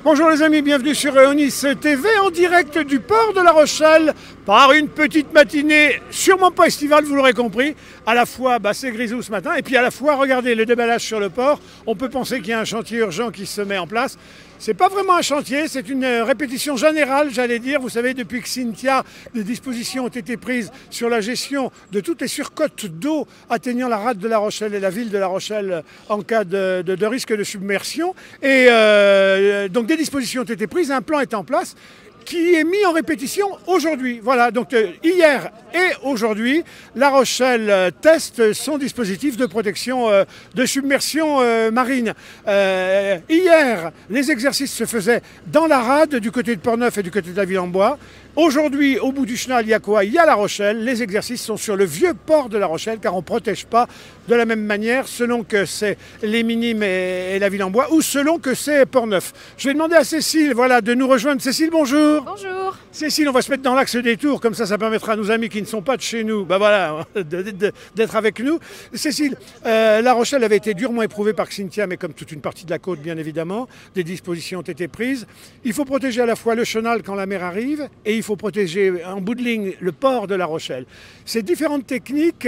Bonjour les amis, bienvenue sur Eonis TV en direct du port de La Rochelle par une petite matinée sûrement pas estivale, vous l'aurez compris. À la fois c'est grisou ce matin et puis à la fois regardez le déballage sur le port. On peut penser qu'il y a un chantier urgent qui se met en place. C'est pas vraiment un chantier, c'est une répétition générale, j'allais dire. Vous savez, depuis que Cynthia, des dispositions ont été prises sur la gestion de toutes les surcotes d'eau atteignant la rade de La Rochelle et la ville de La Rochelle en cas de risque de submersion. Et donc des dispositions ont été prises, un plan est en place qui est mis en répétition aujourd'hui. Voilà, donc hier et aujourd'hui, La Rochelle teste son dispositif de protection de submersion marine. Hier, les exercices se faisaient dans la rade du côté de Portneuf et du côté de la Ville-en-Bois. Aujourd'hui, au bout du chenal, il y a quoi? Il y a La Rochelle. Les exercices sont sur le vieux port de La Rochelle, car on ne protège pas de la même manière selon que c'est les Minimes et la Ville-en-Bois ou selon que c'est Portneuf. Je vais demander à Cécile de nous rejoindre. Cécile, bonjour. Bonjour. Cécile, on va se mettre dans l'axe des tours, comme ça permettra à nos amis qui ne sont pas de chez nous d'être avec nous. Cécile, La Rochelle avait été durement éprouvée par Cynthia, mais comme toute une partie de la côte, bien évidemment, des dispositions ont été prises. Il faut protéger à la fois le chenal quand la mer arrive et il faut protéger en bout de ligne le port de La Rochelle. Ces différentes techniques,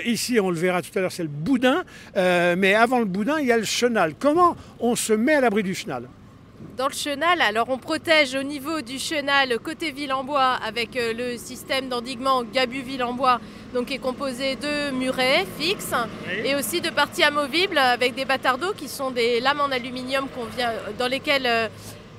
ici on le verra tout à l'heure, c'est le boudin, mais avant le boudin, il y a le chenal. Comment on se met à l'abri du chenal ? Dans le chenal, alors on protège au niveau du chenal côté Ville-en-Bois avec le système d'endiguement Gabu-Ville-en-Bois, donc qui est composé de murets fixes et aussi de parties amovibles avec des bâtards d'eau qui sont des lames en aluminium dans lesquelles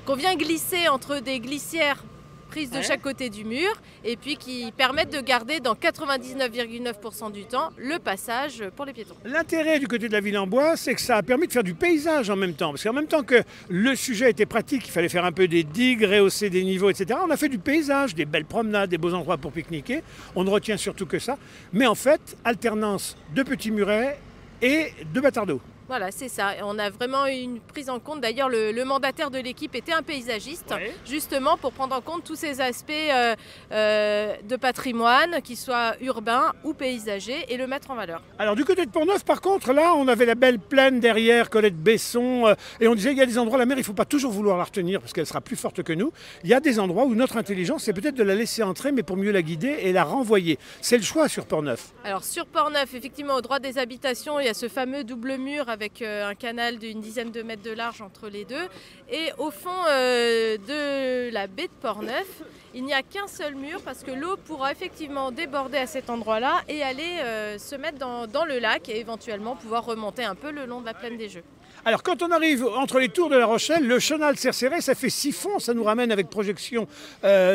qu'on vient glisser entre des glissières prises de chaque côté du mur et puis qui permettent de garder dans 99,9% du temps le passage pour les piétons. L'intérêt du côté de la Ville-en-Bois, c'est que ça a permis de faire du paysage en même temps. Parce qu'en même temps que le sujet était pratique, il fallait faire un peu des digues, rehausser des niveaux, etc. On a fait du paysage, des belles promenades, des beaux endroits pour pique-niquer. On ne retient surtout que ça. Mais en fait, alternance de petits murets et de bâtards d'eau. Voilà, c'est ça. On a vraiment eu une prise en compte. D'ailleurs, le mandataire de l'équipe était un paysagiste, justement pour prendre en compte tous ces aspects de patrimoine, qu'ils soient urbains ou paysagers, et le mettre en valeur. Alors du côté de Portneuf, par contre, là, on avait la belle plaine derrière, Colette-Besson, et on disait qu'il y a des endroits, la mer, il ne faut pas toujours vouloir la retenir parce qu'elle sera plus forte que nous. Il y a des endroits où notre intelligence, c'est peut-être de la laisser entrer, mais pour mieux la guider et la renvoyer. C'est le choix sur Portneuf. Alors sur Portneuf, effectivement, au droit des habitations, il y a ce fameux double mur avec un canal d'une dizaine de mètres de large entre les deux. Et au fond de la baie de Portneuf, il n'y a qu'un seul mur parce que l'eau pourra effectivement déborder à cet endroit-là et aller se mettre dans le lac et éventuellement pouvoir remonter un peu le long de la plaine des Jeux. Alors quand on arrive entre les tours de La Rochelle, le chenal serré, ça fait siphon, ça nous ramène avec projection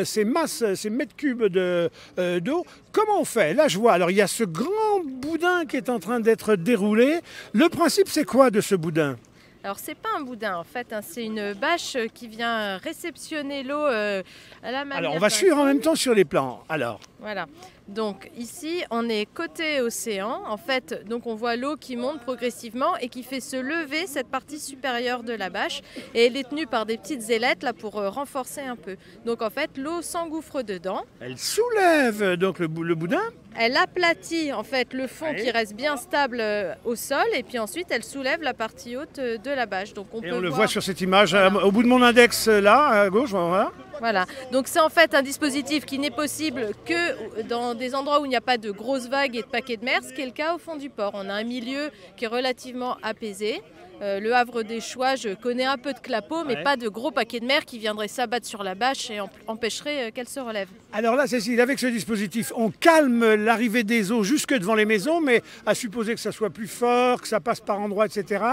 ces masses, ces mètres cubes d'eau. Comment on fait? Là je vois, alors il y a ce grand boudin qui est en train d'être déroulé. Le principe c'est quoi de ce boudin? Alors c'est pas un boudin en fait, c'est une bâche qui vient réceptionner l'eau à la manière. Alors on va suivre en même temps sur les plans. Alors. Voilà. Donc ici on est côté océan en fait, donc on voit l'eau qui monte progressivement et qui fait se lever cette partie supérieure de la bâche et elle est tenue par des petites ailettes là pour renforcer un peu. Donc en fait l'eau s'engouffre dedans. Elle soulève donc le boudin. Elle aplatit en fait le fond qui reste bien stable au sol et puis ensuite elle soulève la partie haute de la bâche. Donc on le voit sur cette image au bout de mon index là à gauche, voilà. Voilà, donc c'est en fait un dispositif qui n'est possible que dans des endroits où il n'y a pas de grosses vagues et de paquets de mer, ce qui est le cas au fond du port. On a un milieu qui est relativement apaisé. Le Havre des Choix, je connais un peu de clapots, mais pas de gros paquets de mer qui viendraient s'abattre sur la bâche et empêcheraient qu'elle se relève. Alors là, Cécile, avec ce dispositif, on calme l'arrivée des eaux jusque devant les maisons, mais à supposer que ça soit plus fort, que ça passe par endroits, etc.,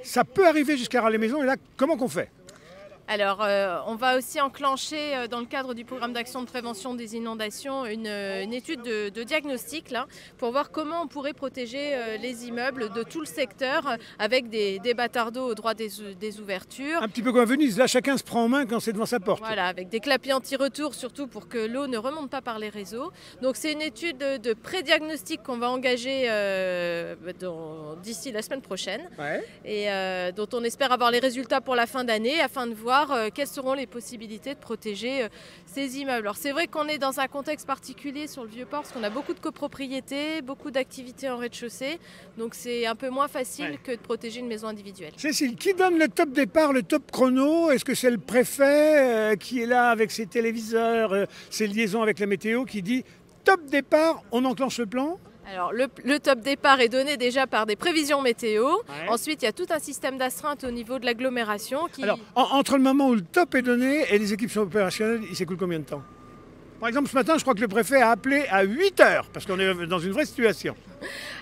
ça peut arriver jusqu'à les maisons. Et là, comment qu'on fait ? Alors, on va aussi enclencher dans le cadre du programme d'action de prévention des inondations une étude de diagnostic là, pour voir comment on pourrait protéger les immeubles de tout le secteur avec des bâtards d'eau au droit des ouvertures. Un petit peu comme à Venise, là chacun se prend en main quand c'est devant sa porte. Voilà, avec des clapiers anti-retour surtout pour que l'eau ne remonte pas par les réseaux. Donc c'est une étude de pré-diagnostic qu'on va engager d'ici la semaine prochaine et dont on espère avoir les résultats pour la fin d'année afin de voir voir quelles seront les possibilités de protéger ces immeubles. Alors c'est vrai qu'on est dans un contexte particulier sur le Vieux-Port, parce qu'on a beaucoup de copropriétés, beaucoup d'activités en rez-de-chaussée, donc c'est un peu moins facile que de protéger une maison individuelle. Cécile, qui donne le top départ, le top chrono? Est-ce que c'est le préfet qui est là avec ses téléviseurs, ses liaisons avec la météo, qui dit top départ, on enclenche le plan? Alors le top départ est donné déjà par des prévisions météo. Ouais. Ensuite, il y a tout un système d'astreinte au niveau de l'agglomération qui... Alors, entre le moment où le top est donné et les équipes sont opérationnelles, il s'écoule combien de temps? Par exemple, ce matin, je crois que le préfet a appelé à 8 heures, parce qu'on est dans une vraie situation.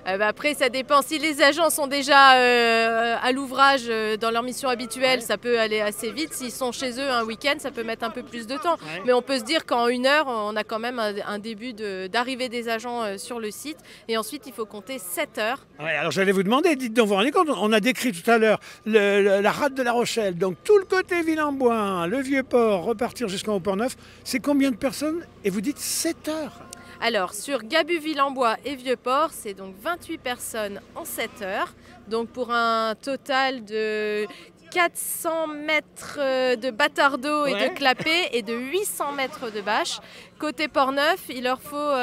Après, ça dépend. Si les agents sont déjà à l'ouvrage dans leur mission habituelle, ça peut aller assez vite. S'ils sont chez eux un week-end, ça peut mettre un peu plus de temps. Ouais. Mais on peut se dire qu'en 1 heure, on a quand même un début d'arrivée des agents sur le site. Et ensuite, il faut compter 7 heures. Ouais, alors j'allais vous demander, dites donc, vous vous rendez compte, on a décrit tout à l'heure la rade de La Rochelle, donc tout le côté Ville-en-Bois, le Vieux-Port, repartir jusqu'en Haut-Port-Neuf, c'est combien de personnes? Et vous dites 7 heures? Alors, sur Gabu-Ville-en-Bois et Vieux-Port, c'est donc 28 personnes en 7 heures. Donc, pour un total de 400 mètres de bâtard d'eau et de clapet et de 800 mètres de bâche. Côté Port-Neuf, il leur faut,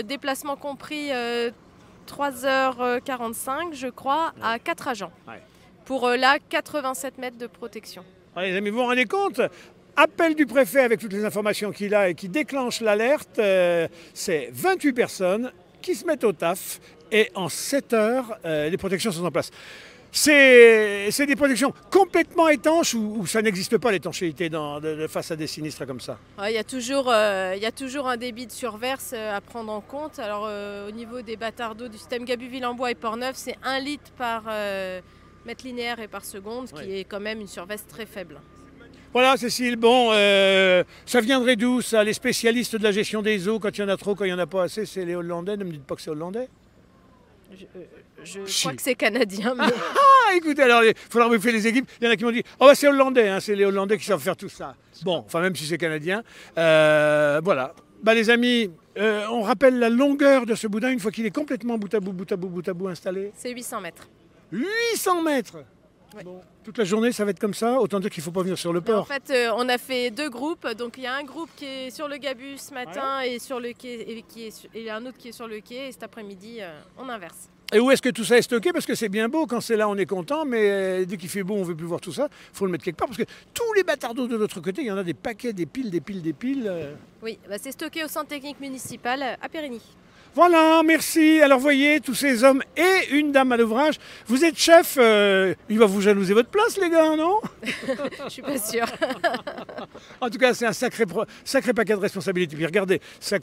déplacement compris, 3h45, je crois, à 4 agents. Ouais. Pour là, 87 mètres de protection. Ouais, les amis, vous vous rendez compte? Appel du préfet avec toutes les informations qu'il a et qui déclenche l'alerte, c'est 28 personnes qui se mettent au taf et en 7 heures, les protections sont en place. C'est des protections complètement étanches ou ça n'existe pas l'étanchéité face à des sinistres comme ça? Il y a toujours un débit de surverse à prendre en compte. Alors au niveau des bâtards d'eau du système Gabu-Ville-en-Bois et Port-Neuf, c'est 1 litre par mètre linéaire et par seconde, ce qui est quand même une surverse très faible. Voilà Cécile, bon, ça viendrait d'où ça? Les spécialistes de la gestion des eaux, quand il y en a trop, quand il n'y en a pas assez, c'est les Hollandais, ne me dites pas que c'est hollandais? Je crois que c'est canadien. Mais... écoutez, alors il faudra vous faire les équipes, il y en a qui m'ont dit, oh bah c'est hollandais, hein, c'est les Hollandais qui savent faire tout ça. Bon, enfin même si c'est canadien, voilà. Bah les amis, on rappelle la longueur de ce boudin une fois qu'il est complètement bout à bout installé? C'est 800 mètres. 800 mètres! Ouais. Bon, toute la journée, ça va être comme ça, autant dire qu'il ne faut pas venir sur le port. En fait, on a fait 2 groupes. Donc, il y a un groupe qui est sur le Gabu ce matin et sur le quai, et un autre qui est sur le quai. Et cet après-midi, on inverse. Et où est-ce que tout ça est stocké? Parce que c'est bien beau, quand c'est là, on est content, mais dès qu'il fait beau, on ne veut plus voir tout ça. Il faut le mettre quelque part, parce que tous les bâtards d'eau de l'autre côté, il y en a des paquets, des piles. Oui, bah c'est stocké au centre technique municipal à Périgny. Voilà, merci. Alors voyez, tous ces hommes et une dame à l'ouvrage. Vous êtes chef, il va vous jalouser votre place, les gars, non? Je suis pas sûre. En tout cas, c'est un sacré paquet de responsabilités. Puis regardez, ça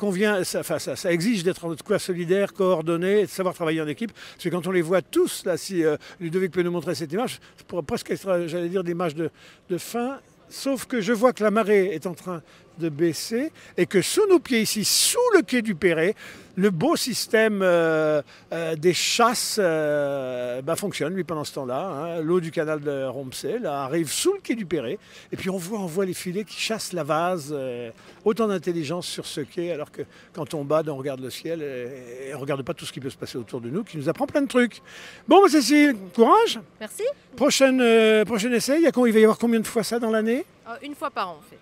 exige d'être en tout cas solidaire, coordonné, et de savoir travailler en équipe. Parce que quand on les voit tous, là, si Ludovic peut nous montrer cette image, ça pourrait presque être, j'allais dire, des images de fin. Sauf que je vois que la marée est en train de baisser et que sous nos pieds ici, sous le quai du Perret, le beau système des chasses fonctionne, lui, pendant ce temps-là. Hein. L'eau du canal de Rompsay arrive sous le quai du Perret. Et puis on voit les filets qui chassent la vase. Autant d'intelligence sur ce quai, alors que quand on bade, on regarde le ciel et on ne regarde pas tout ce qui peut se passer autour de nous, qui nous apprend plein de trucs. Bon, Cécile, courage. Merci. Prochain essai, il va y avoir combien de fois ça dans l'année? 1 fois par an, on fait.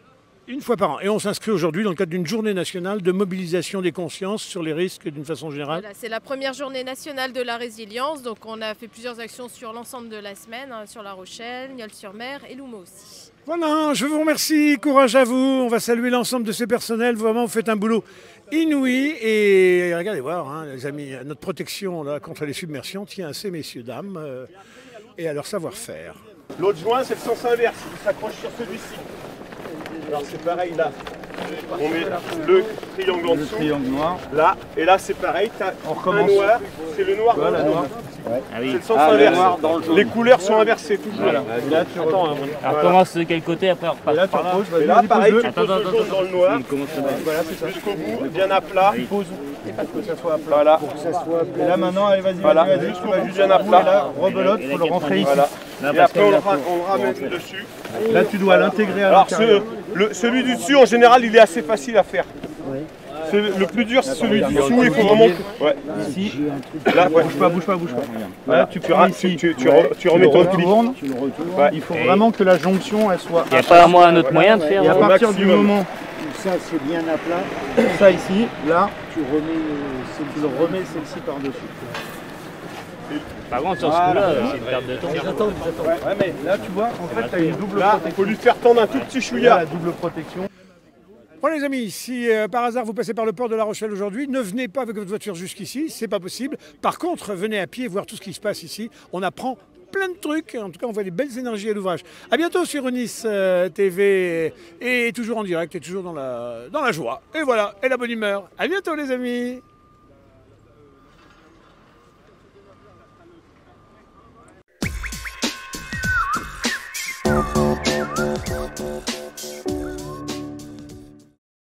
1 fois par an. Et on s'inscrit aujourd'hui dans le cadre d'une journée nationale de mobilisation des consciences sur les risques d'une façon générale. Voilà, c'est la première journée nationale de la résilience. Donc on a fait plusieurs actions sur l'ensemble de la semaine, sur La Rochelle, Nieul-sur-Mer et L'Houmeau aussi. Voilà, je vous remercie. Courage à vous. On va saluer l'ensemble de ces personnels. Vraiment, vous faites un boulot inouï. Et regardez voir, hein, les amis, notre protection là, contre les submersions tient à ces messieurs, dames et à leur savoir-faire. L'autre joint, c'est le sens inverse. Il s'accroche sur celui-ci. Alors c'est pareil là, on met le triangle en dessous, noir. Là, et là c'est pareil, tu as un noir, c'est le noir, voilà, noir. Ouais. Ah oui. C'est le sens inverse, les couleurs sont inversées toujours. Voilà. Là tu alors commence de quel côté, après on repasse par là. Et là pareil, tu poses le jaune dans le noir, voilà, jusqu'au bout, bien à plat. Pose, pour que ça soit à plat. Voilà. Pour que ça soit à plat. Et là maintenant, allez vas-y, voilà. Vas-y, jusqu'au bout, bien à plat. Là, rebelote, il faut le rentrer ici. Voilà. Et après on le ramène dessus. Là tu dois l'intégrer à l'intérieur. Alors celui du dessus en général il est assez facile à faire. Oui. Le plus dur, c'est celui dessous. Il faut vraiment. Ouais. Ici. Là, ouais. Bouge pas. Là, tu remets ton clic. Il faut vraiment que la jonction, elle soit. Il n'y a pas un autre moyen de faire. Et à partir du moment où ça c'est bien à plat, ça ici, là, tu remets celle-ci par-dessus. Par contre, sur ce coup-là, c'est une perte de temps. Ils attendent. Ouais, mais là, tu vois, en fait, tu as une double protection. Il faut lui faire tendre un tout petit chouïa. La double protection. Bon les amis, si par hasard vous passez par le port de La Rochelle aujourd'hui, ne venez pas avec votre voiture jusqu'ici, c'est pas possible. Par contre, venez à pied voir tout ce qui se passe ici. On apprend plein de trucs, en tout cas on voit des belles énergies à l'ouvrage. A bientôt sur Eunice TV et toujours en direct et toujours dans la joie. Et voilà, et la bonne humeur. À bientôt les amis.